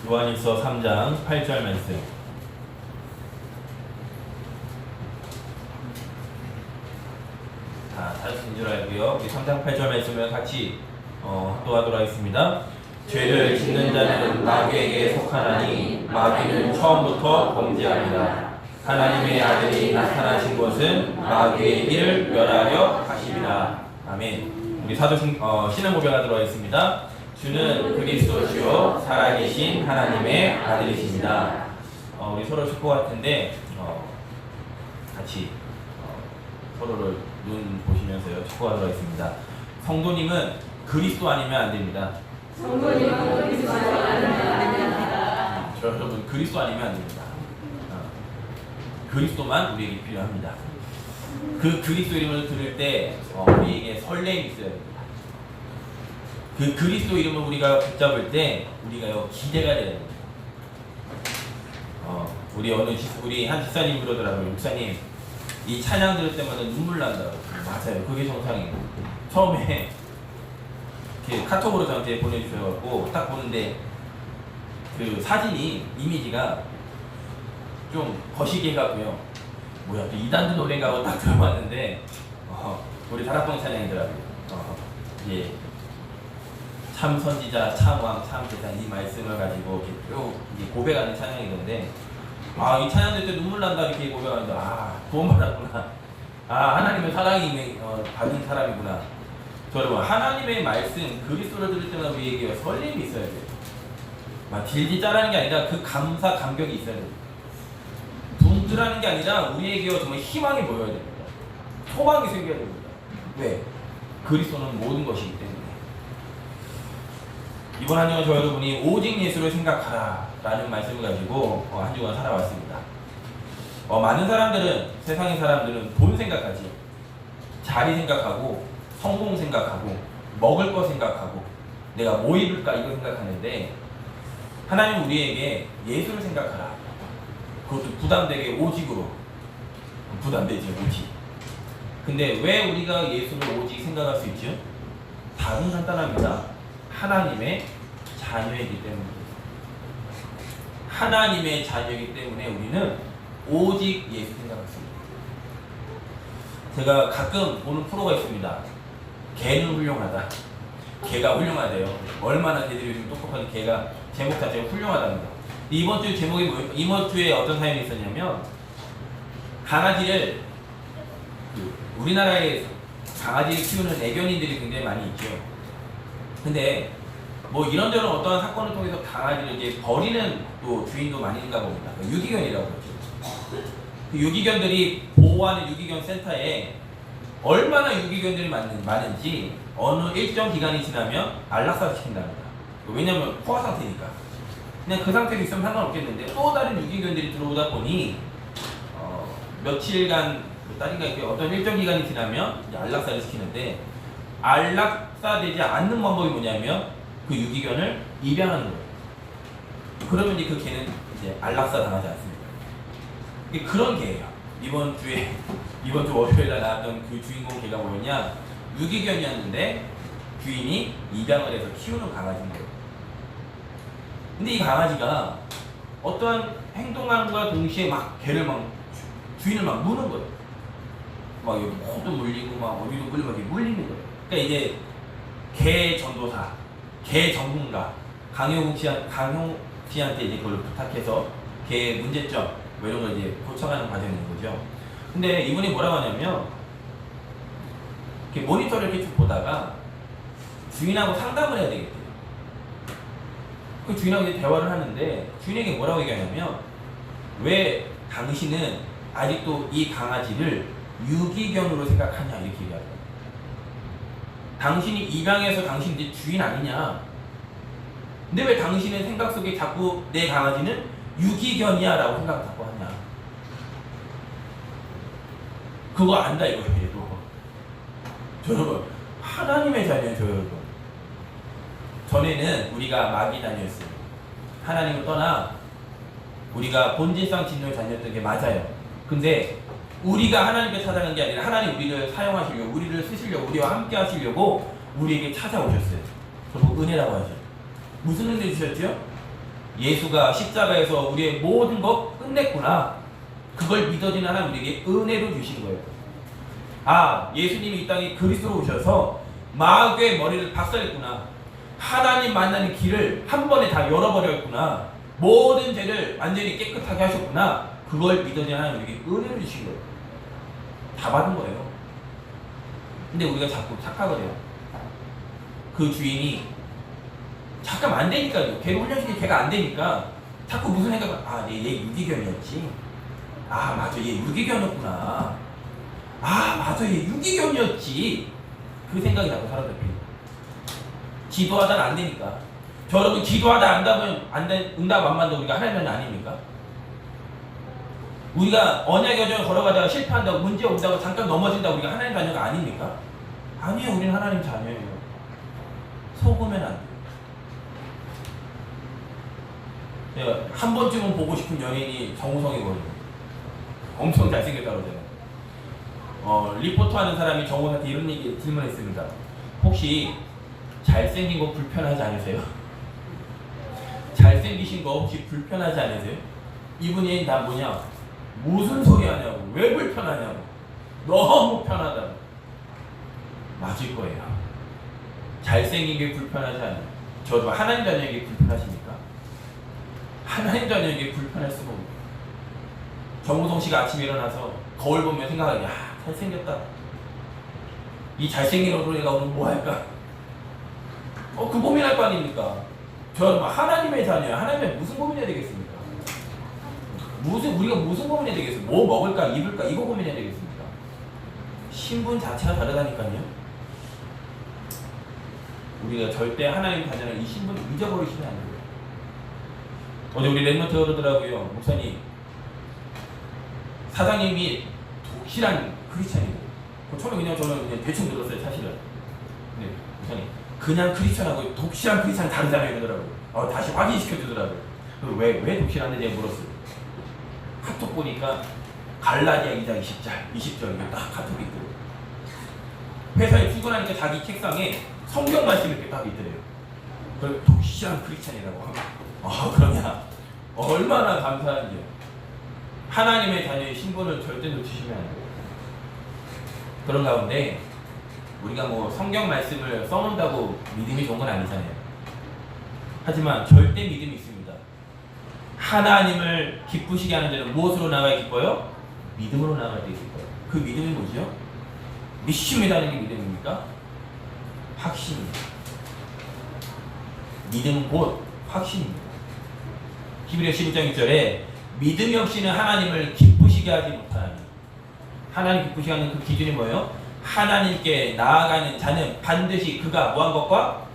요한일서 3장 8절 말씀. 다신 줄 알고요. 우리 3장 8절 말씀을 같이 합독하도록 하겠습니다. 죄를 짓는 자는 마귀에게 속하나니 마귀는 처음부터 범죄합니다. 하나님의 아들이 나타나신 것은 마귀의 일을 멸하려 하심이라. 아멘. 우리 사도 신앙 고백하도록 하겠습니다. 주는 그리스도시요 살아계신 하나님의 아들이십니다. 우리 서로 쉴 것 같은데 같이 서로를 눈 보시면서요 축복하도록 하겠습니다. 성도님은 그리스도 아니면 안 됩니다. 성도님은 그리스도 아니면 안 됩니다. 여러분 그리스도 아니면 안 됩니다. 그리스도만 우리에게 필요합니다. 그 그리스도 이름을 들을 때 우리에게 설렘이 있어야 됩니다. 그 그리스도 이름을 우리가 붙잡을 때 우리가요 기대가 돼야 됩니다. 우리 한 집사님 그러더라고요. 목사님 이 찬양 들을 때마다 눈물 난다고. 맞아요. 그게 정상이에요. 처음에 이렇게 카톡으로 저한테 보내주셔가지고 딱 보는데 그 사진이 이미지가 좀 거시기 같고요. 뭐야 또 이단도 노래인가 하고 딱 들어봤는데 우리 다락방 찬양이더라고요. 예. 참 선지자, 참 왕, 참 대장 이 말씀을 가지고 이렇게 쭉 고백하는 찬양이던데 이 찬양 들 때 눈물 난다 이렇게 고백하는데 구원받았구나. 하나님의 사랑이 받은 사람이구나. 여러분 하나님의 말씀 그리스도를 들을 때마다 우리에게 설렘이 있어야 돼요. 막 질질 짜라는 게 아니라 그 감사 감격이 있어야 돼요. 분들하는 게 아니라 우리에게 정말 희망이 보여야 됩니다. 소망이 생겨야 됩니다. 왜? 그리스도는 모든 것이기 때문에. 이번 한 주간 저 여러분이 오직 예수를 생각하라 라는 말씀을 가지고 한 주간 살아왔습니다. 많은 사람들은, 세상의 사람들은 돈 생각하지, 자리 생각하고, 성공 생각하고, 먹을 거 생각하고, 내가 뭐 입을까 이거 생각하는데 하나님 우리에게 예수를 생각하라. 그것도 부담되게 오직으로. 부담되지 오직. 근데 왜 우리가 예수를 오직 생각할 수 있죠? 답은 간단합니다. 하나님의 자녀이기 때문입니다. 하나님의 자녀이기 때문에 우리는 오직 예수 생각할 수 있습니다. 제가 가끔 보는 프로가 있습니다. 개는 훌륭하다. 개가 훌륭하대요. 얼마나 개들이 요즘 똑똑한 개가 제목 자체가 훌륭하답니다. 이번 주 제목이 뭐예요? 이번 주에 어떤 사연이 있었냐면 강아지를 우리나라에 강아지를 키우는 애견인들이 굉장히 많이 있죠. 근데 뭐 이런저런 어떠한 사건을 통해서 강아지를 이제 버리는 또 주인도 많이 있는가 봅니다. 유기견이라고 그러죠. 그 유기견들이 보호하는 유기견 센터에 얼마나 유기견들이 많은지 어느 일정 기간이 지나면 안락사 시킨답니다. 왜냐면 포화 상태니까. 그냥 그 상태로 있으면 상관없겠는데 또 다른 유기견들이 들어오다 보니 며칠간 딸인가 어떤 일정 기간이 지나면 이제 안락사를 시키는데 안락사되지 않는 방법이 뭐냐면 그 유기견을 입양하는 거예요. 그러면 이제 그 개는 이제 안락사 당하지 않습니다. 이게 그런 개예요. 이번 주 월요일에 나왔던 그 주인공 개가 뭐였냐? 유기견이었는데 주인이 입양을 해서 키우는 강아지인 거예요. 근데 이 강아지가 어떠한 행동함과 동시에 막 개를 주인을 막 무는 거예요. 막 여기 코도 물리고 막 어디도 물리고 막 물리는 거예요. 그러니까 이제 개 전도사, 개 전문가 강효웅 씨한테 이제 그걸 부탁해서 개 문제점 뭐 이런 걸 이제 고쳐가는 과정인 거죠. 근데 이분이 뭐라고 하냐면 이렇게 모니터를 이렇게 쭉 보다가 주인하고 상담을 해야 되겠대요. 그 주인하고 이제 대화를 하는데 주인에게 뭐라고 얘기하냐면 왜 당신은 아직도 이 강아지를 유기견으로 생각하냐 이렇게 얘기하더라고요. 당신이 입양해서 당신 내 주인 아니냐. 근데 왜 당신의 생각 속에 자꾸 내 강아지는 유기견이야 라고 생각을 자꾸 하냐. 그거 안다 이거예요. 얘도. 여러분 하나님의 자녀예요. 여러분 전에는 우리가 마귀 자녀였어요. 하나님을 떠나 우리가 본질상 진노의 자녀였던 게 맞아요. 근데 우리가 하나님께 찾아간 게 아니라 하나님 우리를 사용하시려고, 우리를 쓰시려고, 우리와 함께 하시려고 우리에게 찾아오셨어요. 그리고 은혜라고 하죠. 무슨 은혜 주셨죠? 예수가 십자가에서 우리의 모든 것 끝냈구나. 그걸 믿어지는 하나님 우리에게 은혜로 주신 거예요. 아, 예수님이 이 땅에 그리스도로 오셔서 마귀의 머리를 박살냈구나. 하나님 만나는 길을 한 번에 다 열어버렸구나. 모든 죄를 완전히 깨끗하게 하셨구나. 그걸 믿어지는 하나님 우리에게 은혜로 주신 거예요. 다 받은 거예요. 근데 우리가 자꾸 착각을 해요. 그 주인이 잠깐 안 되니까요. 걔를 훈련시키기 걔가 안 되니까 자꾸 무슨 생각을, 아, 얘 유기견이었지. 아, 맞아, 얘 유기견이었구나. 아, 맞아, 얘 유기견이었지. 그 생각이 자꾸 사라져요. 기도하다는 안 되니까. 저 여러분, 기도하다 응답 안 받는 우리가 하나님은 아닙니까? 우리가 언약 여정을 걸어가다가 실패한다고, 문제 온다고, 잠깐 넘어진다고 우리가 하나님 자녀가 아닙니까? 아니에요. 우리는 하나님 자녀예요. 속으면 안 돼요. 내가 한 번쯤은 보고 싶은 연예인이 정우성이거든요. 엄청 잘생겼다고 그러잖아요. 리포터 하는 사람이 정우성한테 이런 얘기 질문했습니다. 혹시 잘생긴 거 불편하지 않으세요? 잘생기신 거 혹시 불편하지 않으세요? 이분이 나 뭐냐? 무슨 소리 하냐고. 왜 불편하냐고. 너무 편하다고. 맞을 거예요. 잘생긴 게 불편하지 않아요. 저도 하나님 자녀에게 불편하십니까? 하나님 자녀에게 불편할 수가 없어요. 정우성 씨가 아침에 일어나서 거울 보면 생각하기, 야, 잘생겼다. 이 잘생긴 얼굴에 오늘 뭐 할까? 그 고민할 거 아닙니까? 저는 하나님의 자녀야. 하나님의 무슨 고민해야 되겠습니까? 우리가 무슨 고민해야 되겠어요? 뭐 먹을까, 입을까, 이거 고민해야 되겠습니까? 신분 자체가 다르다니까요. 우리가 절대 하나님 자녀는 이 신분을 잊어버리시면 안 돼요. 어제 우리 랩노트 그러더라고요. 목사님, 사장님이 독실한 크리스찬이고, 처음에 그냥 저는 그냥 대충 들었어요, 사실은. 네, 목사님, 그냥 크리스찬하고 독실한 크리스찬 다르잖아요, 이러더라고요. 다시 확인시켜 주더라고요. 왜 독실한데 제가 물었어요. 카톡 보니까 갈라디아 2장 20절 이게 딱 카톡이 있더라고요. 회사에 출근하니까 자기 책상에 성경 말씀이 이렇게 딱 있더래요. 그걸 독실한 크리스찬이라고 하면, 그러냐, 얼마나 감사한지요. 하나님의 자녀의 신분을 절대 놓치시면 안 돼요. 그런 가운데 우리가 뭐 성경 말씀을 써놓는다고 믿음이 좋은 건 아니잖아요. 하지만 절대 믿음이 있습니다. 하나님을 기쁘시게 하는 데는 무엇으로 나가야 기뻐요? 믿음으로 나갈 때 기뻐요. 그 믿음이 뭐죠? 믿습니다는 게 믿음입니까? 확신입니다. 믿음은 곧 확신입니다. 히브리서 11장 1절에 믿음이 없이는 하나님을 기쁘시게 하지 못하나니. 하나님 기쁘시게 하는 그 기준이 뭐예요? 하나님께 나아가는 자는 반드시 그가 뭐한 것과?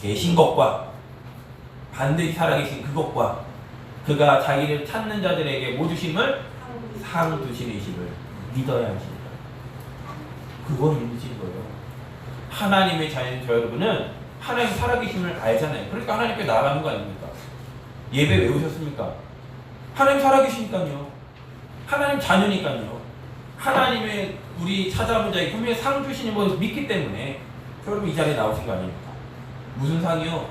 계신 것과, 반드시 살아계신 그것과, 그가 자기를 찾는 자들에게 뭐 주심을? 상 주시는 믿어야 하십니다. 그걸 믿으신 거예요. 하나님의 자녀인 저 여러분은 하나님 살아계심을 알잖아요. 그러니까 하나님께 나아가는 거 아닙니까? 예배 왜 오셨습니까? 하나님 살아계시니까요. 하나님 자녀니까요. 하나님의 우리 찾아온 자의 꿈에 상 주시는 것을 믿기 때문에 여러분 이 자리에 나오신 거 아닙니까? 무슨 상이요?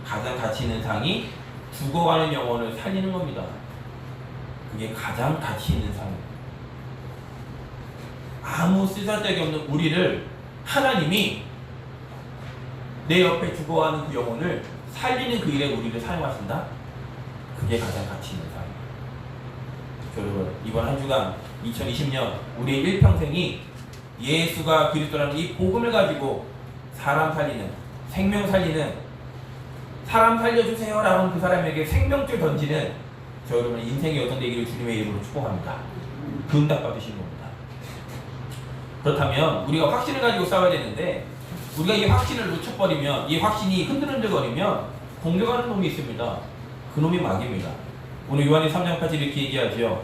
가장 가치 있는 상이 죽어가는 영혼을 살리는 겁니다. 그게 가장 가치 있는 상입니다. 아무 쓰잘데기 없는 우리를 하나님이 내 옆에 죽어가는 그 영혼을 살리는 그 일에 우리를 사용하신다? 그게 가장 가치 있는 상입니다. 여러분, 이번 한 주간 2020년 우리의 일평생이 예수가 그리스도라는 이 복음을 가지고 사람 살리는, 생명 살리는, 사람 살려주세요 라는 그 사람에게 생명줄 던지는 저 여러분의 인생의 여정 되기를 주님의 이름으로 축복합니다. 그 응답 받으시는 겁니다. 그렇다면 우리가 확신을 가지고 싸워야 되는데, 우리가 이 확신을 놓쳐버리면, 이 확신이 흔들흔들거리면 공격하는 놈이 있습니다. 그 놈이 마귀입니다. 오늘 요한의 3장 8절 이렇게 얘기하죠.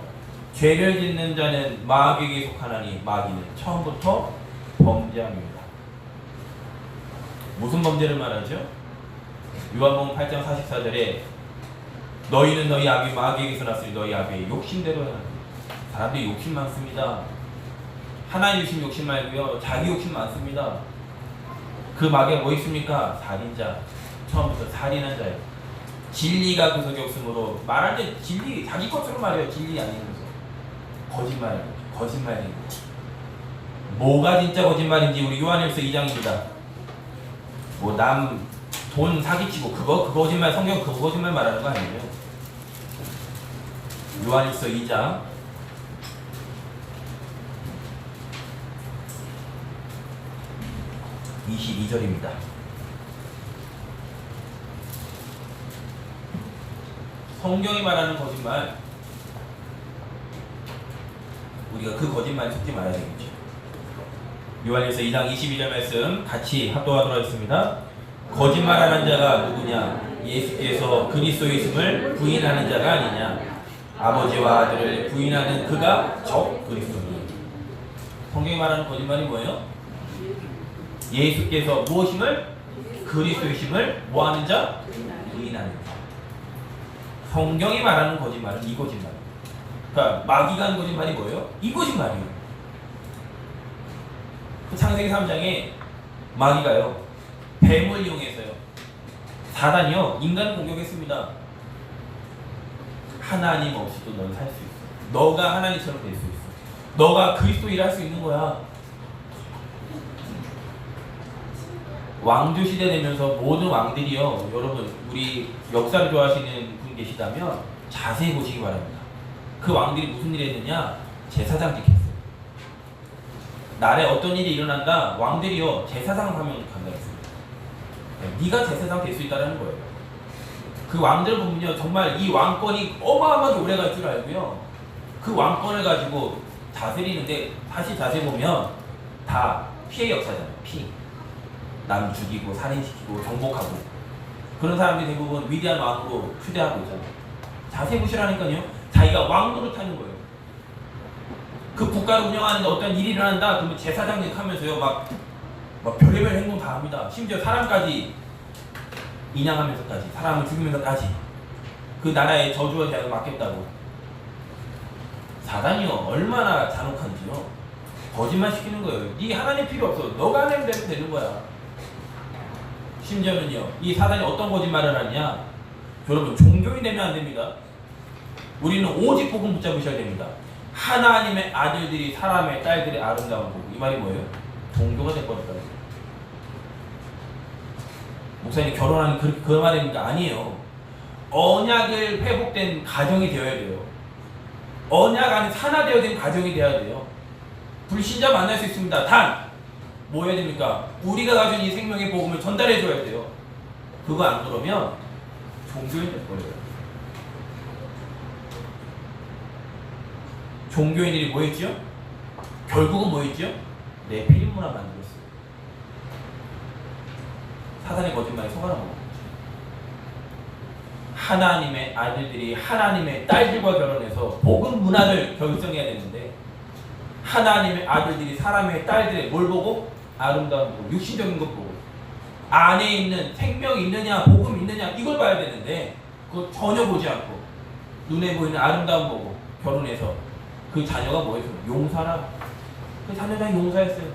죄를 짓는 자는 마귀에게 속하나니 마귀는 처음부터 범죄함입니다. 무슨 범죄를 말하죠? 요한복음 8장 44절에 너희는 너희 아비 마귀에게서 났으니 너희 아비의 욕심대로 해라. 사람들이 욕심 많습니다. 하나님 주신 욕심 말고요, 자기 욕심 많습니다. 그 마귀가 뭐 있습니까? 살인자. 처음부터 살인한 자예요. 진리가 그 속에 없으므로 말할 때 진리 자기 것으로 말해요. 진리 아니면서 거짓말이에요. 뭐가 진짜 거짓말인지 우리 요한일서 2장입니다. 뭐 남 돈 사기치고 그거 거짓말 성경 그거 거짓말 말하는 거 아니에요. 요한일서 2장 22절입니다. 성경이 말하는 거짓말 우리가 그 거짓말에 속지 말아야 되겠죠. 요한일서 2장 22절 말씀 같이 합독하도록 하겠습니다. 거짓말하는 자가 누구냐? 예수께서 그리스도이심을 부인하는 자가 아니냐? 아버지와 아들을 부인하는 그가 적 그리스도니. 성경이 말하는 거짓말이 뭐예요? 예수께서 무엇임을? 그리스도이심을 뭐하는 자? 부인하는 자. 성경이 말하는 거짓말은 이 거짓말. 그러니까 마귀가 하는 거짓말이 뭐예요? 이 거짓말이에요. 그 창세기 3장에 마귀가요 뱀을 이용해서요 사단이요 인간을 공격했습니다. 하나님 없이도 너는 살 수 있어. 너가 하나님처럼 될 수 있어. 너가 그리스도 일할 수 있는 거야. 왕조 시대 되면서 모든 왕들이요 여러분 우리 역사를 좋아하시는 분 계시다면 자세히 보시기 바랍니다. 그 왕들이 무슨 일을 했느냐? 제사장 지켰어요. 날에 어떤 일이 일어난다 왕들이요 제사장 하면 간다 했습니다. 네가 제사장 될 수 있다는 거예요. 그 왕들 보면요 정말 이 왕권이 어마어마하게 오래갈 줄 알고요 그 왕권을 가지고 다스리는데 사실 자세히 보면 다 피해 역사잖아요. 남 죽이고 살인시키고 정복하고 그런 사람들이 대부분 위대한 왕으로 휴대하고 있잖아요. 자세히 보시라니까요 자기가 왕 노릇하는 거예요. 그 국가를 운영하는데 어떤 일이 일어난다 그러면 제사장님 하면서요 막 별의별 행동 다 합니다. 심지어 사람까지 인양하면서까지 사람을 죽이면서까지 그 나라의 저주에 대해 맡겠다고. 사단이요 얼마나 잔혹한지요. 거짓말 시키는 거예요. 네 하나님 필요 없어. 너가 하나님 되면 되는 거야. 심지어는요 이 사단이 어떤 거짓말을 하냐. 여러분 종교인 되면 안 됩니다. 우리는 오직 복음 붙잡으셔야 됩니다. 하나님의 아들들이 사람의 딸들의 아름다운 복. 이 말이 뭐예요? 종교가 돼버렸다. 목사님 결혼하는 그 말입니까? 아니에요. 언약을 회복된 가정이 되어야 돼요. 언약 안에 산화되어진 가정이 되어야 돼요. 불신자 만날 수 있습니다. 단 뭐 해야 됩니까? 우리가 가진 이 생명의 복음을 전달해 줘야 돼요. 그거 안 그러면 종교인 돼버려요. 종교인들이 뭐 했죠? 결국은 뭐 했죠? 내 필름 문화 만들었어요. 사단의 거짓말에 속아나 먹었죠. 하나님의 아들들이 하나님의 딸들과 결혼해서 복음 문화를 결성해야 되는데 하나님의 아들들이 사람의 딸들의 뭘 보고? 아름다운 거, 육신적인 것 보고 안에 있는 생명이 있느냐 복음이 있느냐 이걸 봐야 되는데 그거 전혀 보지 않고 눈에 보이는 아름다움 보고 결혼해서 그 자녀가 뭐였어요? 용사라. 그 자녀가 용사였어요.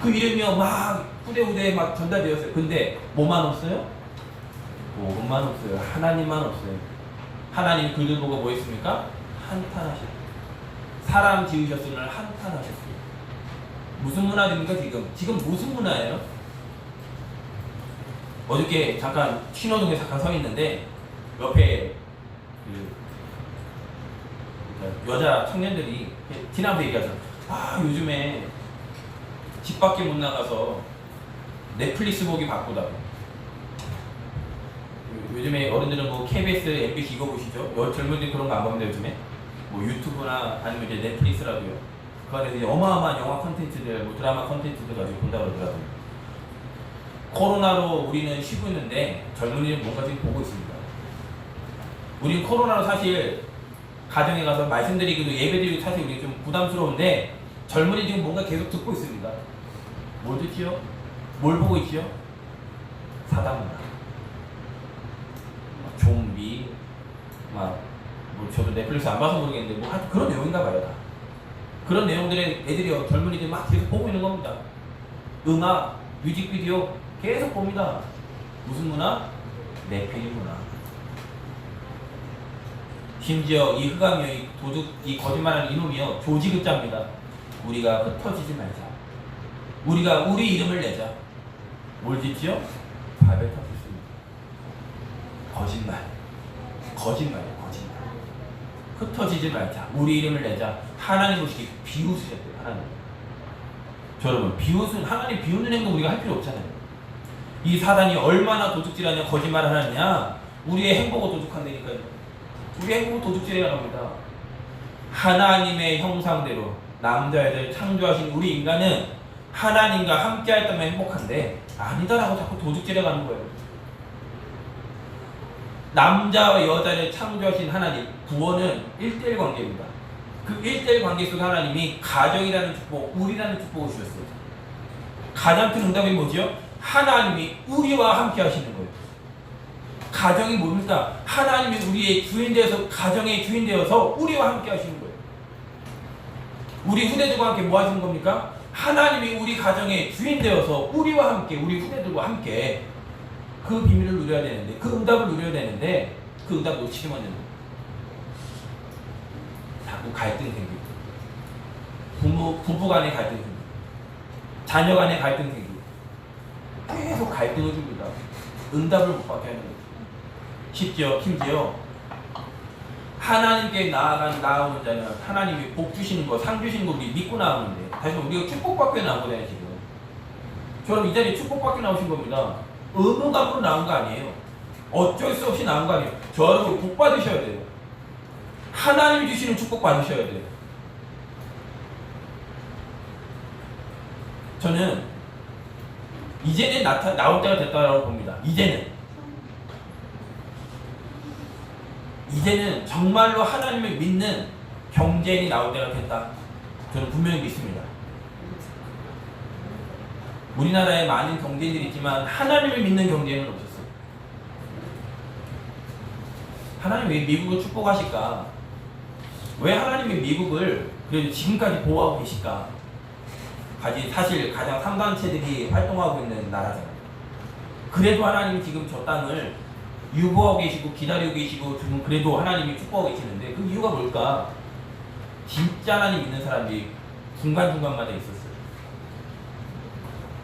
그 이름이요 막 후대후대에 막 전달되었어요. 근데 뭐만 없어요? 복음만 없어요. 하나님만 없어요. 하나님 그들 보고 뭐 했습니까? 한탄하셨어요. 사람 지으셨으면 한탄하셨어요. 무슨 문화입니까 지금? 지금 무슨 문화예요? 어저께 잠깐 신호등에 잠깐 서 있는데 옆에 여자 청년들이 지난번에 얘기하죠. 아 요즘에 집 밖에 못 나가서 넷플릭스 보기 바쁘다고. 요즘에 어른들은 뭐 KBS, MBC 이거 보시죠? 젊은이들 그런 거 안 봅니다 요즘에. 뭐 유튜브나 아니면 이제 넷플릭스라도요. 그 안에 이제 어마어마한 영화 콘텐츠들, 뭐 드라마 콘텐츠들 가지고 본다고 그러더라고요. 코로나로 우리는 쉬고 있는데 젊은이는 뭔가 지금 보고 있습니다. 우리는 코로나로 사실 가정에 가서 말씀드리기도 예배드리기도 사실 우리 좀 부담스러운데 젊은이 지금 뭔가 계속 듣고 있습니다. 뭘 듣지요? 뭘 보고 있지요? 사단문화. 좀비, 뭐 저도 넷플릭스 안 봐서 모르겠는데 뭐 하여튼 그런 내용인가 봐요. 다. 그런 내용들의 애들이요 젊은이들 막 계속 보고 있는 겁니다. 음악, 뮤직비디오 계속 봅니다. 무슨 문화? 내 편이구나. 심지어 이 흑암이요, 이 도둑, 이 거짓말하는 이놈이요, 조지급자입니다. 우리가 흩어지지 말자. 우리가 우리 이름을 내자. 뭘 짓지요? 바벨 탑을 씁니다. 거짓말. 거짓말이야, 거짓말. 흩어지지 말자. 우리 이름을 내자. 하나님 오시기 비웃으셨대요, 하나님. 여러분, 하나님 비웃는 행동 우리가 할 필요 없잖아요. 이 사단이 얼마나 도둑질하냐, 거짓말을 하느냐, 우리의 행복을 도둑한다니까요. 우리의 행복을 도둑질해 나갑니다. 하나님의 형상대로 남자 여자를 창조하신 우리 인간은 하나님과 함께 할 때만 행복한데 아니다라고 자꾸 도둑질해 가는 거예요. 남자와 여자를 창조하신 하나님, 구원은 1대1 관계입니다. 그 1대1 관계 속에 하나님이 가정이라는 축복, 우리라는 축복을 주셨어요. 가장 큰 응답이 뭐죠? 하나님이 우리와 함께 하시는 거예요. 가정이 뭡니까? 하나님이 우리의 주인 되어서, 가정의 주인 되어서 우리와 함께 하시는 거예요. 우리 후대들과 함께 뭐 하시는 겁니까? 하나님이 우리 가정의 주인 되어서 우리와 함께, 우리 후대들과 함께 그 비밀을 누려야 되는데, 그 응답을 누려야 되는데, 그 응답을 놓치기만 하는 거예요. 자꾸 갈등 생기고, 부부 간의 갈등 생기고, 자녀 간의 갈등 생기고, 계속 갈등을 줍니다. 응답을 못 받게 하는 거예요. 쉽죠? 힘지요? 하나님께 나아오는 자는 하나님이 복 주시는 거, 상 주시는 거 우리 믿고 나오는데, 다시 우리가 축복받게 나온 거잖아요, 지금. 저는 이 자리에 축복받게 나오신 겁니다. 의무감으로 나온 거 아니에요. 어쩔 수 없이 나온 거 아니에요. 저 여러분 복 받으셔야 돼요. 하나님이 주시는 축복 받으셔야 돼요. 저는 이제는 나올 때가 됐다고 봅니다. 이제는 정말로 하나님을 믿는 경제인이 나올 때가 됐다. 저는 분명히 믿습니다. 우리나라에 많은 경제인들이 있지만 하나님을 믿는 경제인은 없었어요. 하나님이 왜 미국을 축복하실까? 왜 하나님이 미국을 그래도 지금까지 보호하고 계실까? 사실 가장 상단체들이 활동하고 있는 나라잖아요. 그래도 하나님이 지금 저 땅을 유보하고 계시고 기다리고 계시고 지금 그래도 하나님이 축복하고 계시는데 그 이유가 뭘까? 진짜 하나님 믿는 사람들이 중간중간마다 있었어요.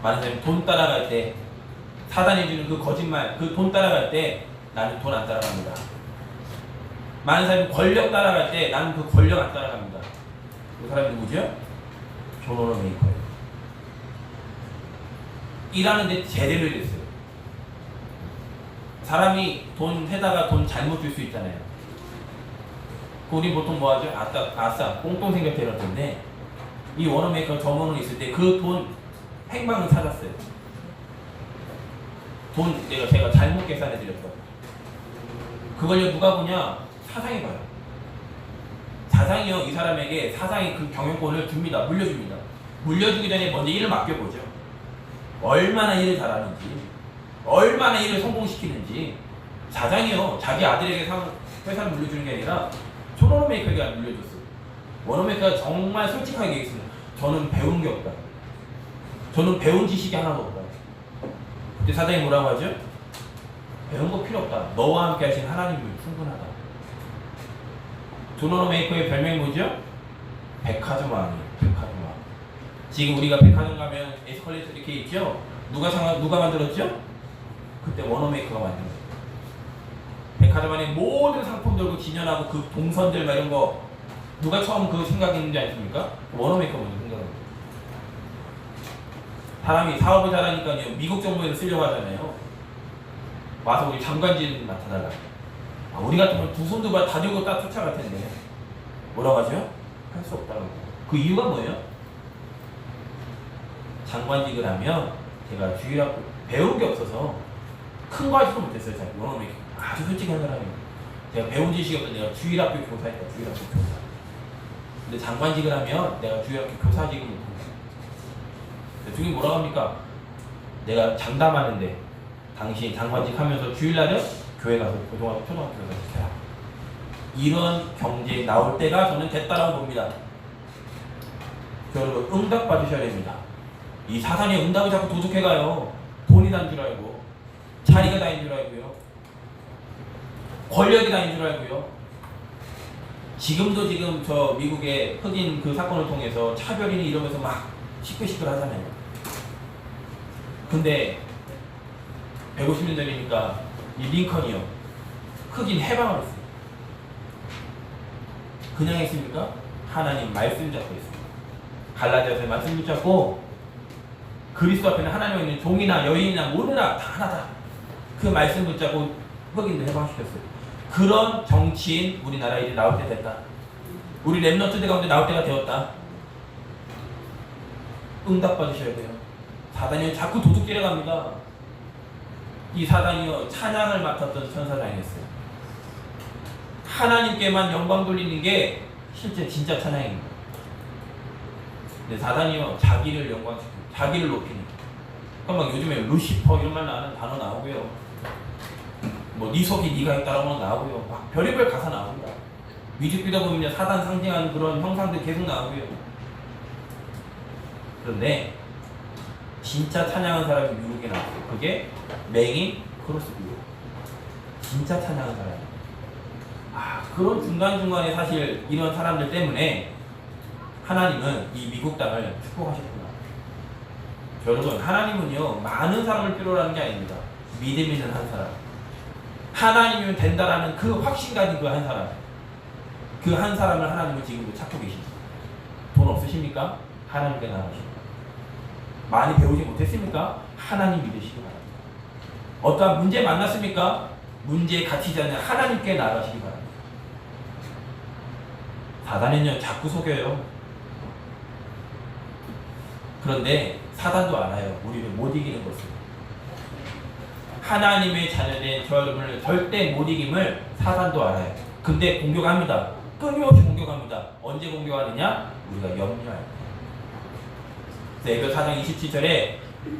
많은 사람이 돈 따라갈 때, 사단이 주는 그 거짓말, 그 돈 따라갈 때 나는 돈 안 따라갑니다. 많은 사람이 권력 따라갈 때 나는 그 권력 안 따라갑니다. 그 사람이 누구죠? 존 워너메이커예요. 일하는데 제대로 일했어요. 사람이 돈 해다가 돈 잘못 줄 수 있잖아요. 우리 보통 뭐 하죠? 아싸, 꽁돈 생겼대요. 텐데 이 워너메이커 점원은 있을 때 그 돈 행방을 찾았어요. 제가 잘못 계산해 드렸다고. 그걸 누가 보냐? 사장이 봐요. 사장이요, 이 사람에게 사장이 그 경영권을 줍니다. 물려줍니다. 물려주기 전에 먼저 일을 맡겨보죠. 얼마나 일을 잘하는지, 얼마나 일을 성공시키는지. 사장이요, 자기 아들에게 회사를 물려주는 게 아니라 존 워너메이커에게 물려줬어요. 워너메이커가 정말 솔직하게 얘기했습니다. 저는 배운 게 없다. 저는 배운 지식이 하나도 없다. 그때 사장이 뭐라고 하죠? 배운 거 필요 없다. 너와 함께 하신 하나님은 충분하다. 존 워너메이커의 별명이 뭐죠? 백화점 왕이에요. 백화점 왕. 지금 우리가 백화점 가면 에스컬레이터 이렇게 있죠? 누가 만들었죠? 그때 워너메이커가 만든 거예요. 백화점 안에 모든 상품들고 진열하고 그 동선들 막 이런 거 누가 처음 그 생각했는지 아십니까? 워너메이커가 먼저 생각합니다. 사람이 사업을 잘하니까요, 미국 정부에서 쓰려고 하잖아요. 와서 우리 장관진 맡아달라. 우리 같으면 두 손 두 발 다 들고 딱 쫓아갈 텐데 뭐라고 하죠? 할 수 없다고. 그 이유가 뭐예요? 장관직을 하면 제가 주일학교 배운 게 없어서 큰 거 하지도 못했어요. 제가 워너메이커 아주 솔직한 사람이에요. 제가 배운 지식이 없어서 내가 주일학교 교사했다. 주일학교 교사. 근데 장관직을 하면 내가 주일학교 교사직을 못합니다. 주님 뭐라고 합니까? 내가 장담하는데 당신 장관직 하면서 주일날은 교회 가서 고등학교 초등학교 가서 지켜라. 이런 경제에 나올 때가 저는 됐다라고 봅니다. 여러분 응답 받으셔야 됩니다. 이 사단의 응답이 자꾸 도둑해가요. 돈이 난 줄 알고 자리가 다인 줄 알고요. 권력이 다인 줄 알고요. 지금도 지금 저 미국의 흑인 그 사건을 통해서 차별이니 이러면서 막 시끌시끌 하잖아요. 근데 150년 전이니까 이 링컨이요. 흑인 해방을 했어요. 그냥 했습니까? 하나님 말씀 잡고 있습니다. 갈라디아서의 말씀 붙잡고 그리스도 앞에는 하나님에 있는 종이나 여인이나 모르나 다 하나다. 그 말씀 붙잡고 흑인들 해방시켰어요. 그런 정치인 우리나라에 이제 나올 때 됐다. 우리 랩넌트들 가운데 나올 때가 되었다. 응답 받으셔야 돼요. 사단이 자꾸 도둑질해 갑니다. 이 사단이요 찬양을 맡았던 천사장이었어요. 하나님께만 영광 돌리는 게 실제 진짜 찬양입니다. 근데 사단이요 자기를 영광시키고 자기를 높이는. 그러니까 막 요즘에 루시퍼 이런 말 나오는 단어 나오고요. 뭐 네 속이 네가 있다라고 나오고요. 막 별의별 가사 나옵니다. 뮤직비디오 보면 사단 상징하는 그런 형상들 계속 나오고요. 그런데 진짜 찬양한 사람이 미국에 나왔어요. 그게 맹인 크로스비요. 진짜 찬양한 사람. 그런 중간중간에 사실 이런 사람들 때문에 하나님은 이 미국 땅을 축복하셨구나. 여러분, 하나님은요 많은 사람을 필요로 하는 게 아닙니다. 믿음 있는 한 사람, 하나님이면 된다라는 그 확신 가진 그 한 사람, 그 한 사람을 하나님은 지금도 찾고 계십니다. 돈 없으십니까? 하나님께 나가십니다. 많이 배우지 못했습니까? 하나님 믿으시기 바랍니다. 어떠한 문제 만났습니까? 문제에 갇히지 않는 하나님께 나가시기 바랍니다. 사단은요 자꾸 속여요. 그런데 사단도 알아요. 우리를 못 이기는 것을. 하나님의 자녀된 저 여러분을 절대 못 이김을 사단도 알아요. 근데 공격합니다. 끊임없이 공격합니다. 언제 공격하느냐? 우리가 염려할 때. 에베소 4장 27절에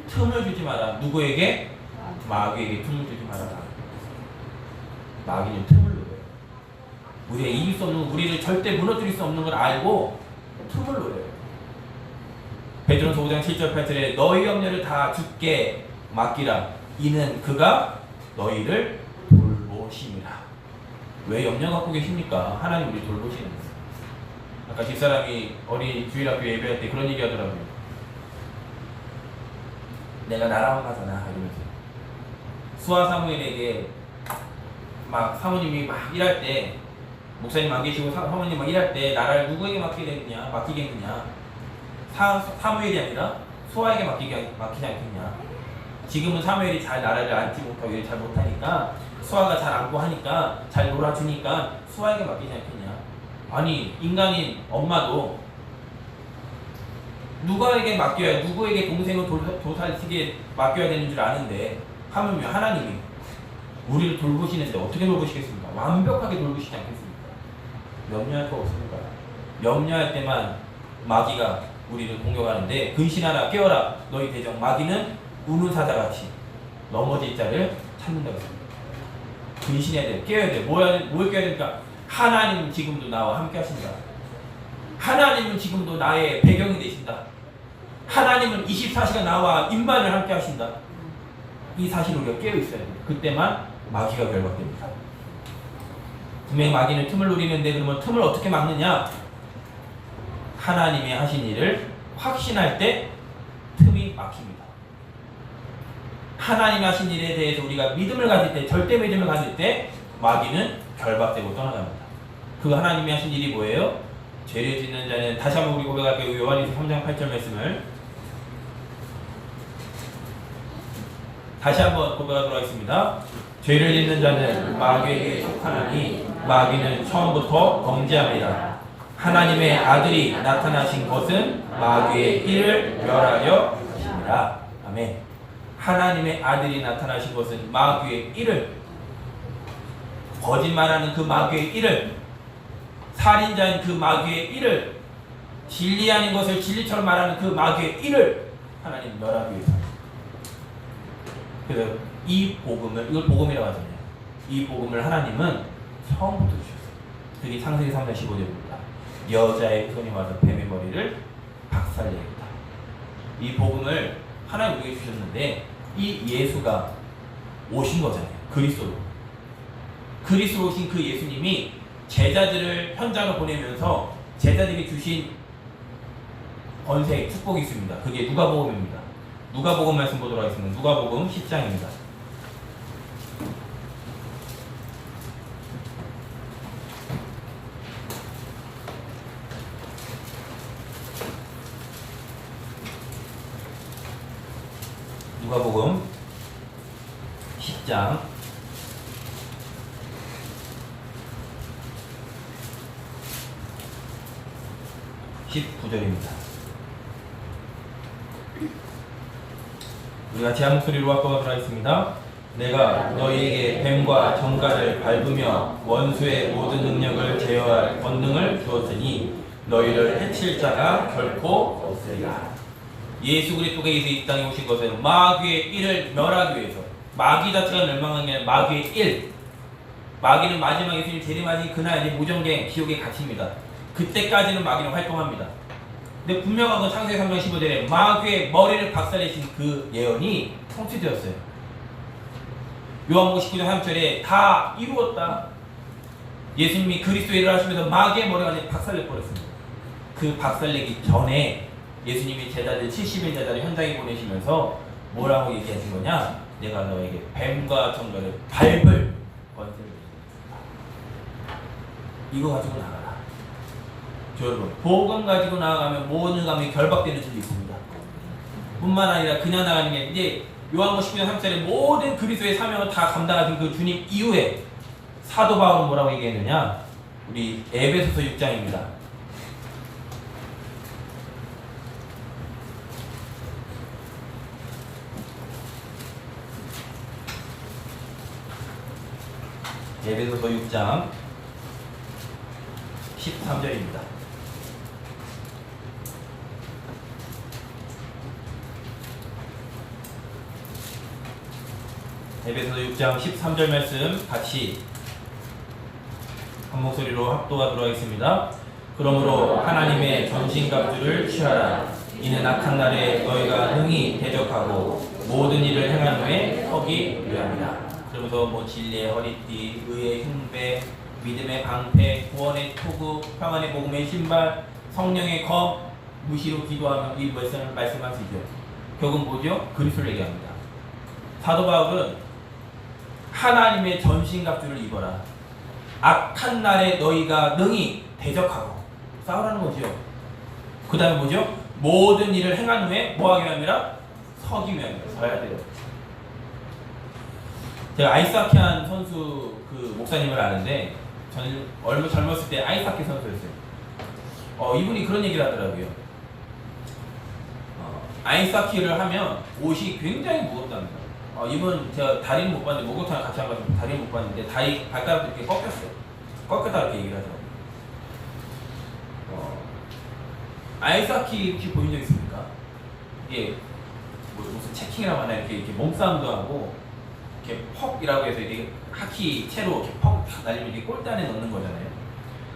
틈을 주지 마라. 누구에게? 마귀에게 틈을 주지 말아라. 마귀는 틈을 노려요. 우리가 이길 수 없는, 우리를 절대 무너뜨릴 수 없는 걸 알고 틈을 노려요. 베드로전서 5장 7절 8절에 너희 염려를 다 주께 맡기라. 이는 그가 너희를 돌보심이라. 왜 염려 갖고 계십니까? 하나님 우리 돌보시는 거예요. 아까 집사람이 어린 주일학교 예배할 때 그런 얘기 하더라고요. 내가 나라만 가잖아 이러면서 수아 사무엘에게 막 사모님이 막 일할 때 목사님 안 계시고 사모님 막 일할 때 나라를 누구에게 맡기겠느냐 사무엘이 아니라 수아에게 맡기지 않겠냐. 지금은 사무엘이 잘 나라를 앉지 못하고 일 잘 못하니까 수아가 잘 안고 하니까 잘 놀아주니까 수아에게 맡기지 않겠냐. 아니 인간인 엄마도 누구에게 맡겨야, 누구에게 동생을 도살시게 맡겨야 되는 줄 아는데 하물며 하나님이 우리를 돌보시는데 어떻게 돌보시겠습니까? 완벽하게 돌보시지 않겠습니까? 염려할 거 없습니다. 염려할 때만 마귀가 우리를 공격하는데 근신하라 깨어라 너희 대적. 마귀는 우는 사자같이 넘어질 자를 찾는다고 했습니다. 근신해야 돼. 깨어야 돼. 뭘 깨어야 됩니까? 하나님은 지금도 나와 함께 하신다. 하나님은 지금도 나의 배경이 되신다. 하나님은 24시간 나와 임만을 함께 하신다. 이 사실을 우리가 깨어 있어야 돼요. 그때만 마귀가 결박됩니다. 분명히 마귀는 틈을 노리는데 그러면 틈을 어떻게 막느냐? 하나님이 하신 일을 확신할 때 틈이 막힙니다. 하나님이 하신 일에 대해서 우리가 믿음을 가질 때, 절대 믿음을 가질 때 마귀는 결박되고 떠나갑니다. 그 하나님이 하신 일이 뭐예요? 죄를 짓는 자는, 다시 한번 우리 고백할게요. 요한일서 3장 8절 말씀을 다시 한번 고백하도록 하겠습니다. 죄를 짓는 자는 마귀에게 속하나니 마귀는 처음부터 범죄합니다. 하나님의 아들이 나타나신 것은 마귀의 일을 멸하려 하십니다. 아멘. 하나님의 아들이 나타나신 것은 마귀의 일을, 거짓말하는 그 마귀의 일을, 살인자인 그 마귀의 일을, 진리 아닌 것을 진리처럼 말하는 그 마귀의 일을 하나님 멸하기 위해서. 그래서 이 복음을, 이걸 복음이라고 하잖아요. 이 복음을 하나님은 처음부터 주셨어요. 그게 창세기 3장 15절입니다. 여자의 손이 와서 뱀의 머리를 박살내겠다. 이 복음을 하나님 우리에게 주셨는데 이 예수가 오신 거잖아요. 그리스도로. 그리스도로 오신 그 예수님이 제자들을 현장을 보내면서 제자들이 주신 권세, 축복이 있습니다. 그게 누가복음입니다. 누가복음 말씀 보도록 하겠습니다. 누가복음 10장입니다. 누가복음 10장 19절입니다. 우리가 제한 목소리로 합독하도록 하겠습니다. 내가 너희에게 뱀과 정갈을 밟으며 원수의 모든 능력을 제어할 권능을 주었으니 너희를 해칠 자가 결코 없으리라. 예수 그리스도가 이 땅에 오신 것은 마귀의 일을 멸하기 위해서. 마귀 자체가 멸망한 게 아니라 마귀의 일. 마귀는 마지막 예수님 재림하신 그날 이제 무정갱 지옥에 갇힙니다. 그때까지는 마귀는 활동합니다. 근데 분명한 건 창세기 3장 15절에 마귀의 머리를 박살내신 그 예언이 성취되었어요. 요한복음 19장 3절에 다 이루었다. 예수님이 그리스도의 일을 하시면서 마귀의 머리가 이제 박살내 버렸습니다. 그 박살내기 전에 예수님이 제자들 70인 제자를 현장에 보내시면서 뭐라고 얘기하신 거냐? 내가 너에게 뱀과 정갈을 밟을 권세를 드리겠다. 이거 가지고 나가라. 여러분, 복음 가지고 나아가면 모든 감이 결박되는 줄이 있습니다. 뿐만 아니라 그냥 나가는 게 이제 요한복음 19장 3절에 모든 그리스도의 사명을 다 감당하신 그 주님 이후에 사도 바울은 뭐라고 얘기했느냐? 우리 에베소서 6장입니다. 에베소서 6장 13절입니다. 에베소서 6장 13절 말씀 같이 한 목소리로 합독하도록 하겠습니다. 그러므로 하나님의 전신갑주를 취하라. 이는 악한 날에 너희가 능히 대적하고 모든 일을 행한 후에 서기 위함이라. 그러면서 뭐 진리의 허리띠, 의의 흉배, 믿음의 방패, 구원의 토구, 평안의 복음의 신발, 성령의 검, 무시로 기도하며 이 말씀을 말씀하시죠. 결국은 뭐죠? 그리스도를 얘기합니다. 사도 바울은 하나님의 전신갑주를 입어라. 악한 날에 너희가 능히 대적하고 싸우라는 거죠. 그 다음에 뭐죠? 모든 일을 행한 후에 뭐하기 위함이라? 서기 위함이라. 서야 돼요. 제가 아이스하키한 선수 그 목사님을 아는데 저는 얼마 젊었을 때 아이스하키 선수였어요. 이분이 그런 얘기를 하더라고요. 아이스하키를 하면 옷이 굉장히 무겁답니다. 이분 제가 다리는 못 봤는데 목욕탕을 같이 한 거죠. 다리는 못 봤는데 다리 발가락도 이렇게 꺾였어요. 꺾였다 이렇게 얘기를 하더라고요. 아이스하키 혹시 보신 적 있습니까? 이게 뭐 무슨 체킹이라고 하나 이렇게 몸싸움도 하고 이렇게 퍽이라고 해서 이게 하키 채로 이렇게 퍽 날리면 이게 골대 안에 넣는 거잖아요.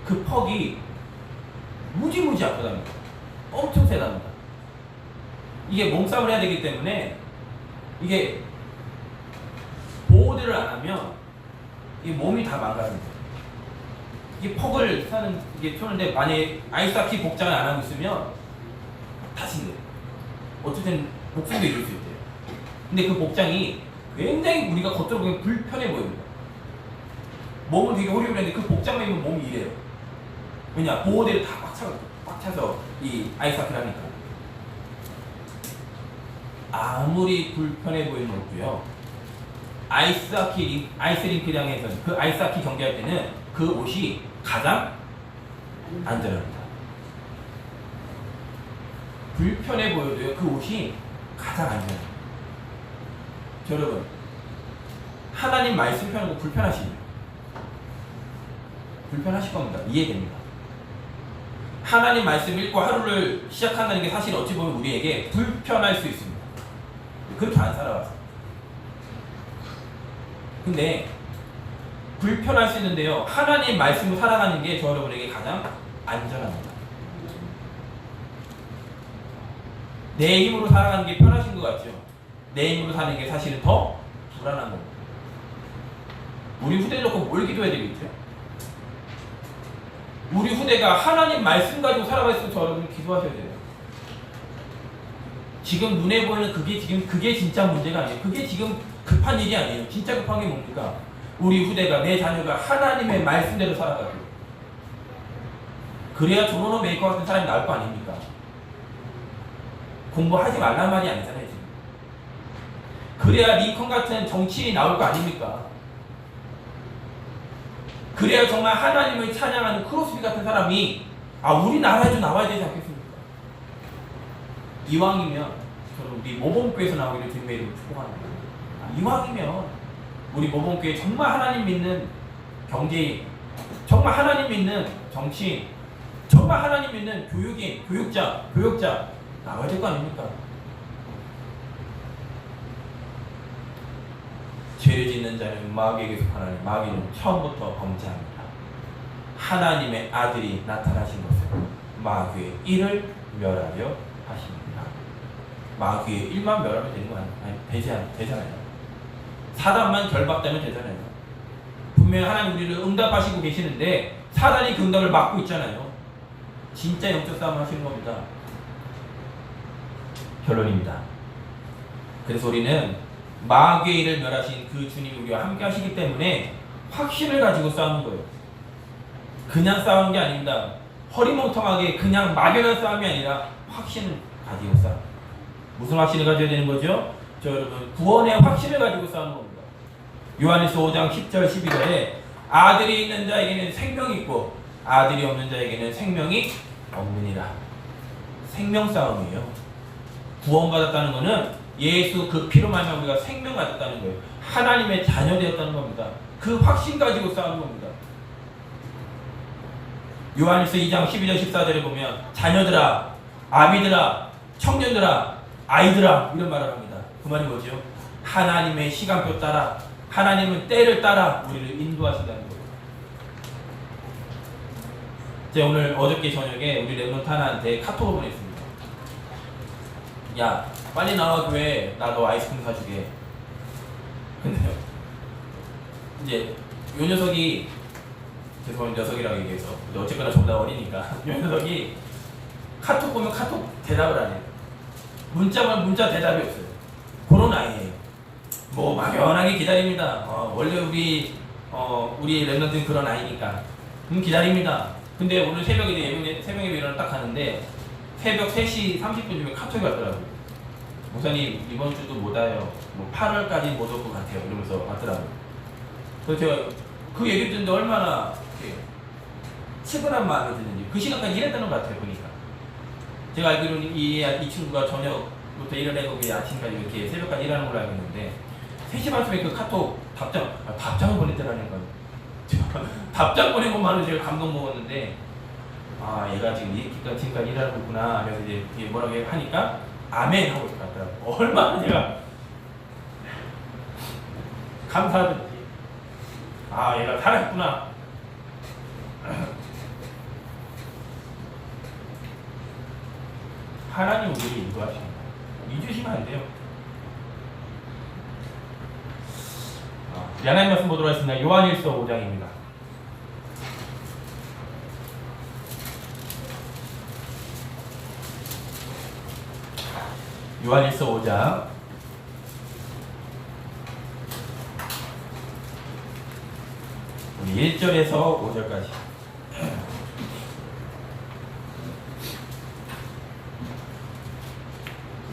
그 퍽이 무지무지 아프답니다. 엄청 세답니다. 이게 몸싸움을 해야 되기 때문에 이게 보호대를 안 하면 이게 몸이 다 망가집니다. 이게 퍽을 사는 이게 쏘는데 만약에 아이스하키 복장을 안 하고 있으면 다친대요. 어쨌든 목숨도 잃을 수 있대요. 근데 그 복장이 굉장히 우리가 겉으로 보기엔 불편해 보입니다. 몸은 되게 호리호리한데 그 복장만 입으면 몸이 이래요. 왜냐? 보호대를 다 꽉 차서 이 아이스하키를 하니까. 아무리 불편해 보이는 것도요. 아이스링크장에서 그 아이스하키 경기할 때는 그 옷이 가장 안전합니다. 불편해 보여도요. 그 옷이 가장 안전합니다. 여러분, 하나님 말씀 펴는 거 불편하십니까? 불편하실 겁니다. 이해됩니다. 하나님 말씀 읽고 하루를 시작한다는 게 사실 어찌 보면 우리에게 불편할 수 있습니다. 그렇게 안 살아왔어. 근데 불편할 수 있는데요. 하나님 말씀으로 살아가는 게 저 여러분에게 가장 안전합니다. 내 힘으로 살아가는 게 편하신 것 같죠? 내 힘으로 사는 게 사실은 더 불안한 겁니다. 우리 후대를 놓고 뭘 기도해야 되겠죠? 우리 후대가 하나님 말씀 가지고 살아갈 수 있도록 여러분 기도하셔야 돼요. 지금 눈에 보이는 그게 진짜 문제가 아니에요. 그게 지금 급한 일이 아니에요. 진짜 급한 게 뭡니까? 우리 후대가, 내 자녀가 하나님의 말씀대로 살아가고, 그래야 조노노 메이커 같은 사람이 나올 거 아닙니까? 공부하지 말란 말이 아니잖아요, 지금. 그래야 링컨 같은 정치인이 나올 거 아닙니까? 그래야 정말 하나님을 찬양하는 크로스비 같은 사람이 우리나라에도 나와야 되지 않겠습니까? 이왕이면 저는 우리 모범교회에서 나오기를 주님의 이름으로 축복합니다. 이왕이면 우리 모범교회 정말 하나님 믿는 경제인, 정말 하나님 믿는 정치인, 정말 하나님 믿는 교육인, 교육자 나와야 될 거 아닙니까? 죄를 짓는 자는 마귀에게 속하나니 마귀는 처음부터 범죄합니다. 하나님의 아들이 나타나신 것은 마귀의 일을 멸하려 하십니다. 마귀의 일만 멸하면 되는 거 되잖아요. 사단만 결박되면 되잖아요. 분명히 하나님 우리를 응답하시고 계시는데 사단이 그 응답을 막고 있잖아요. 진짜 영적 싸움 하시는 겁니다. 결론입니다. 그래서 우리는 마귀의 일을 멸하신 그 주님이 우리와 함께 하시기 때문에 확신을 가지고 싸우는 거예요. 그냥 싸우는 게 아닙니다. 허리멍텅하게 그냥 막연한 싸움이 아니라 확신을 가지고 싸워요. 무슨 확신을 가져야 되는 거죠? 여러분, 구원의 확신을 가지고 싸우는 겁니다. 요한일서 5장 10절 12절에 아들이 있는 자에게는 생명이 있고 아들이 없는 자에게는 생명이 없느니라. 생명 싸움이에요. 구원받았다는 것은 예수 그 피로 말미암아 우리가 생명 가졌다는 거예요. 하나님의 자녀 되었다는 겁니다. 그 확신 가지고 싸우는 겁니다. 요한일서 2장 12절 14절에 보면 자녀들아, 아비들아, 청년들아, 아이들아 이런 말을 합니다. 그 말이 뭐죠? 하나님의 시간표 따라, 하나님은 때를 따라 우리를 인도하신다는 거예요. 제가 오늘 어저께 저녁에 우리 랩런트 하나한테 카톡을 보냈습니다. 야, 빨리 나와 교회, 나 너 아이스크림 사주게. 근데요, 이제 요 녀석이, 죄송한 녀석이라고 얘기해서 어쨌거나 좀 더 어리니까 요 녀석이 카톡 보면 카톡 대답을 안 해요. 문자만 문자 대답이 없어요. 그런 아이예요. 뭐 막연하게 기다립니다. 원래 우리 랩런트는 그런 아이니까 기다립니다. 근데 오늘 새벽에 일어나 딱 가는데 새벽 3시 30분쯤에 카톡이 왔더라고요. 목사님 이번 주도 못 와요. 뭐 8월까지 못 올 것 같아요. 이러면서 왔더라고요. 그래서 제가 그 얘기 듣는데 얼마나 측은한 마음이 드는지, 그 시간까지 일했다는 것 같아요. 보니까 제가 알기로는 이 친구가 저녁부터 일을 해서 아침까지 이렇게 새벽까지 일하는 걸로 알고 있는데 3시 반쯤에 그 카톡 답장을 보냈더라니까요. 답장 보낸 것만으로 제가 감동 먹었는데 얘가 지금까지 일하고 있구나. 그래서 이제 뭐라고 하니까 아멘 하고 갔더라고요. 얼마나 제가 감사하던지, 얘가 살아있구나. 하나님 우리를 인도하십니다. 잊으시면 안 돼요. 하나님 말씀 보도록 하겠습니다. 요한일서 5장입니다. 요한일서 5장 1절에서 5절까지.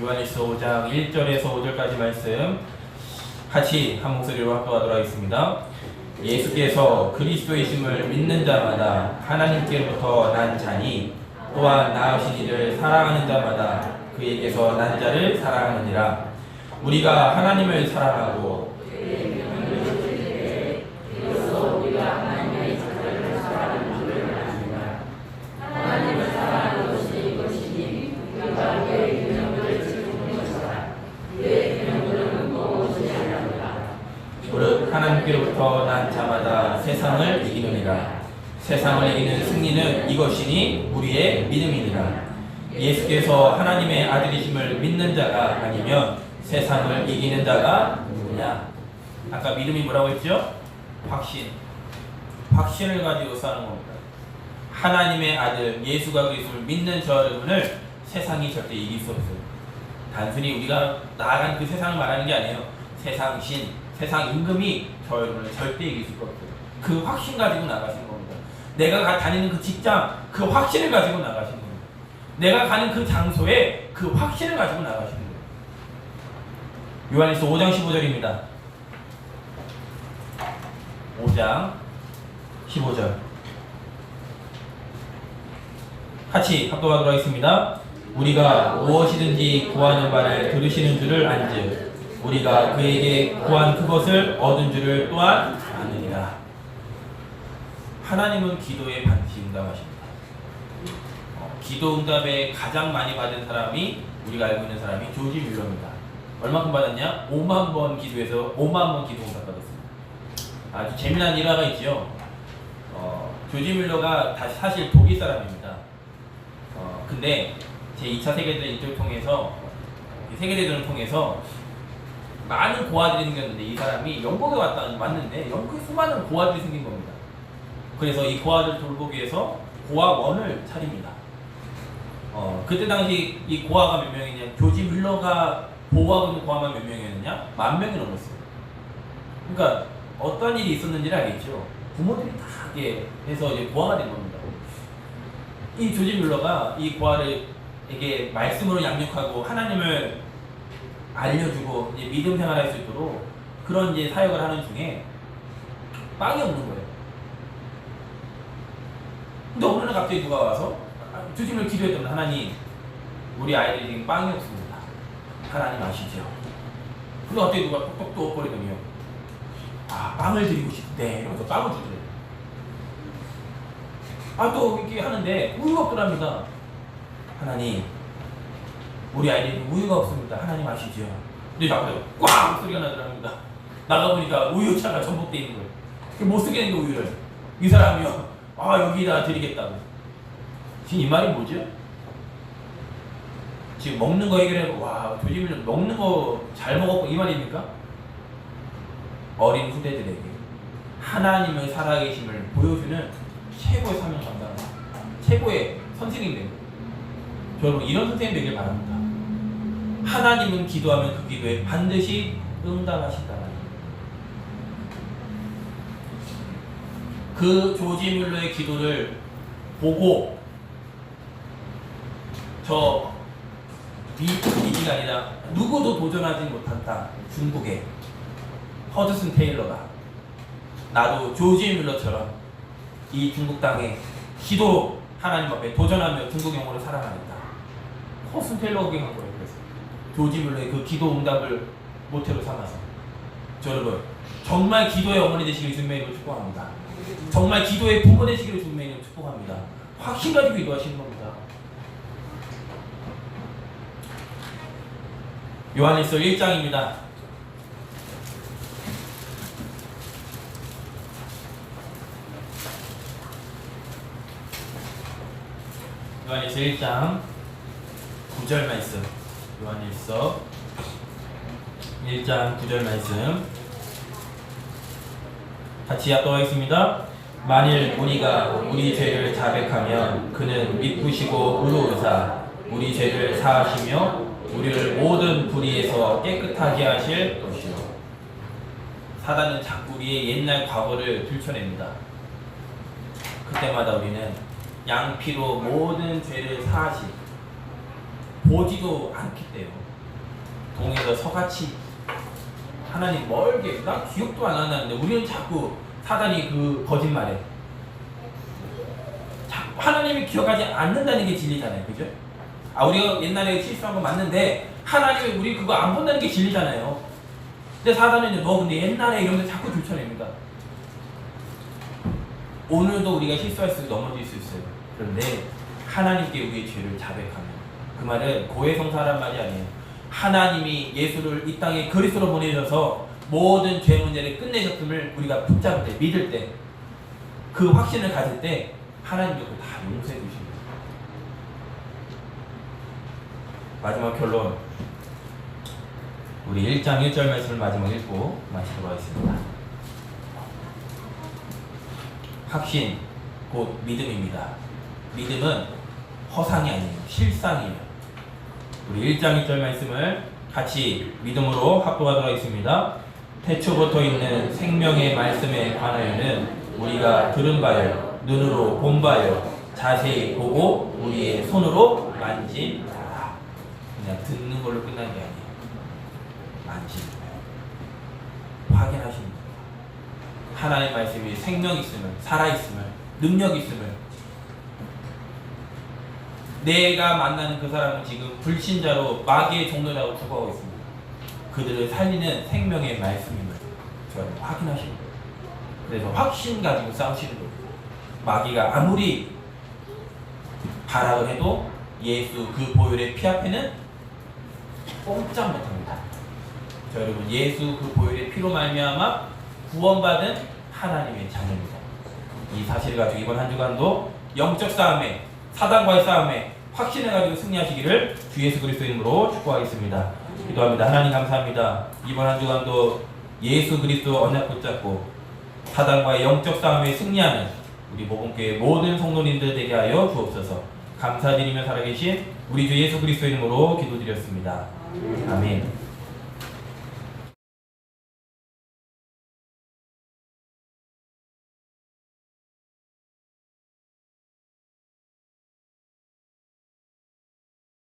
요한일서 5장 1절에서 5절까지 말씀 같이 한 목소리로 합독하도록 하겠습니다. 예수께서 그리스도이심을 믿는 자마다 하나님께로부터 난 자니 또한 나으신 이를 사랑하는 자마다 그에게서 난 자를 사랑하느니라. 우리가 하나님을 사랑하고 하나님께로부터 난 자마다 세상을 이기느니라. 세상을 이기는 승리는 이것이니 우리의 믿음이니라. 예수께서 하나님의 아들이심을 믿는 자가 아니면 세상을 이기는 자가 누구냐? 아까 믿음이 뭐라고 했죠? 확신을 가지고 사는 겁니다. 하나님의 아들 예수가 그리스도를 믿는 저 여러분을 세상이 절대 이길 수 없어요. 단순히 우리가 나아간 그 세상을 말하는 게 아니에요. 세상 신, 세상 임금이 저 여러분을 절대 이길 수가 없어요. 그 확신 가지고 나가시는 겁니다. 내가 다니는 그 직장, 그 확신을 가지고 나가시는 겁니다. 내가 가는 그 장소에 그 확신을 가지고 나가시는 거예요. 요한일서 5장 15절입니다. 5장 15절 같이 합독하도록 하겠습니다. 우리가 무엇이든지 구하는 바를 들으시는 줄을 안즉 우리가 그에게 구한 그것을 얻은 줄을 또한 아느니라. 하나님은 기도에 반드시 응답하십니다. 기도 응답에 가장 많이 받은 사람이 우리가 알고 있는 사람이 조지 뮬러입니다. 얼마큼 받았냐? 5만 번 기도해서 5만 번 기도 응답 받았습니다. 아주 재미난 일화가 있죠. 조지 뮬러가 사실 독일 사람입니다. 근데 제2차 세계대전을 통해서 세계대전을 통해서 많은 고아들이 생겼는데 이 사람이 영국에 왔는데 영국에 수많은 고아들이 생긴 겁니다. 그래서 이 고아들 돌보기 위해서 고아원을 차립니다. 그때 당시 이 고아가 몇 명이냐? 조지 뮬러가 보호하고 있는 고아만 몇 명이었느냐? 10,000명이 넘었어요. 그러니까 어떤 일이 있었는지를 알겠죠. 부모들이 다 이렇게 해서 이제 고아가 된 겁니다. 이 조지 뮬러가 이 고아에게 말씀으로 양육하고 하나님을 알려주고 이제 믿음 생활할 수 있도록 그런 이제 사역을 하는 중에 빵이 없는 거예요. 근데 어느 날 갑자기 누가 와서 조지 뮬러 기도했던 하나님, 우리 아이들이 지금 빵이 없습니다. 하나님 아시죠? 근데 갑자기 누가 똑똑 떠버리더니요. 빵을 드리고 싶대. 이러면서 빵을 주더래요. 또 이렇게 하는데 우유가 없더랍니다. 하나님, 우리 아이들이 우유가 없습니다. 하나님 아시죠? 근데 나보다 꽝 소리가 나더랍니다. 나가보니까 우유차가 전복돼 있는 거예요. 못 쓰겠는 거 우유를. 이 사람이요. 여기다 드리겠다고. 지금 이 말이 뭐죠? 지금 먹는 거 해결해서 조지 뮬러 먹는 거 잘 먹었고 이 말입니까? 어린 후대들에게 하나님의 살아계심을 보여주는 최고의 사명 감당합니다. 최고의 선생님 되고 여러분 이런 선생님 되길 바랍니다. 하나님은 기도하면 그 기도에 반드시 응답하신다는 그 조지 뮬러의 기도를 보고 저 미국이 아니라 누구도 도전하지 못한 땅 중국의 허드슨 테일러가 나도 조지 뮬러처럼 이 중국 땅에 기도로 하나님 앞에 도전하며 중국 영혼을 살아가겠다. 허드슨 테일러가 그게 한 거예요. 그래서 조지 뮬러의 그 기도 응답을 모태로 삼아서 여러분 정말 기도의 어머니 되시길 주님의 축복합니다. 정말 기도의 부모 되시기를 주님의 축복합니다. 확신 가지고 기도하시는 겁니다. 요한일서 1장입니다. 요한일서 1장 9절 말씀. 요한일서 1장 9절 말씀 같이 합독하겠습니다. 만일 우리가 우리 죄를 자백하면 그는 믿으시고 의로우사 우리 죄를 사하시며 우리를 모든 불의에서 깨끗하게 하실 것이요. 사단은 자꾸 우리의 옛날 과거를 들춰냅니다. 그때마다 우리는 양피로 모든 죄를 사하시 보지도 않겠대요. 동에서 서같이 하나님 멀게 나 기억도 안 하는데 우리는 자꾸 사단이 그 거짓말에 자꾸 하나님이 기억하지 않는다는 게 진리잖아요. 그죠? 우리가 옛날에 실수한 거 맞는데 하나님이 우리 그거 안 본다는 게 진리잖아요. 근데 사단은 너 근데 옛날에 이러면서 자꾸 들춰냅니다. 오늘도 우리가 실수할 수 넘어질 수 있어요. 그런데 하나님께 우리의 죄를 자백하면 그 말은 고해성사란 말이 아니에요. 하나님이 예수를 이 땅에 그리스도로 보내셔서 모든 죄 문제를 끝내셨음을 우리가 붙잡을 때, 믿을 때, 그 확신을 가질 때 하나님도 다 용서해 주십니다. 마지막 결론, 우리 1장 1절 말씀을 마지막 읽고 마치도록 하겠습니다. 확신, 곧 믿음입니다. 믿음은 허상이 아니에요. 실상이에요. 우리 1장 1절 말씀을 같이 믿음으로 합독하도록 하겠습니다. 태초부터 있는 생명의 말씀에 관하여는 우리가 들은 바요, 눈으로 본 바요, 자세히 보고 우리의 손으로 만진 바라. 그냥 듣는 걸로 끝나는 게 아니에요. 만지는 거예요. 확인하시는 거예요. 하나님의 말씀이 생명 있음을, 살아있음을, 능력 있음을. 내가 만나는 그 사람은 지금 불신자로 마귀의 종로라고 죽어가고 있습니다. 그들을 살리는 생명의 말씀임을 저는 확인하시는 거예요. 그래서 확신 가지고 싸우시는 거예요. 마귀가 아무리 발악을 해도 예수 그 보혈의 피 앞에는 꼼짝 못합니다. 자, 여러분, 예수 그 보혈의 피로 말미암아 구원받은 하나님의 자녀입니다. 이 사실을 가지고 이번 한 주간도 영적 싸움에, 사단과의 싸움에 확신을 가지고 승리하시기를 주 예수 그리스도 이름으로 축복하겠습니다. 기도합니다. 하나님 감사합니다. 이번 한 주간도 예수 그리스도 언약 붙잡고 사단과의 영적 싸움에 승리하는 우리 모범교회 모든 성도님들 되게 하여 주옵소서. 감사드리며 살아계신 우리 주 예수 그리스도 이름으로 기도드렸습니다. 아멘.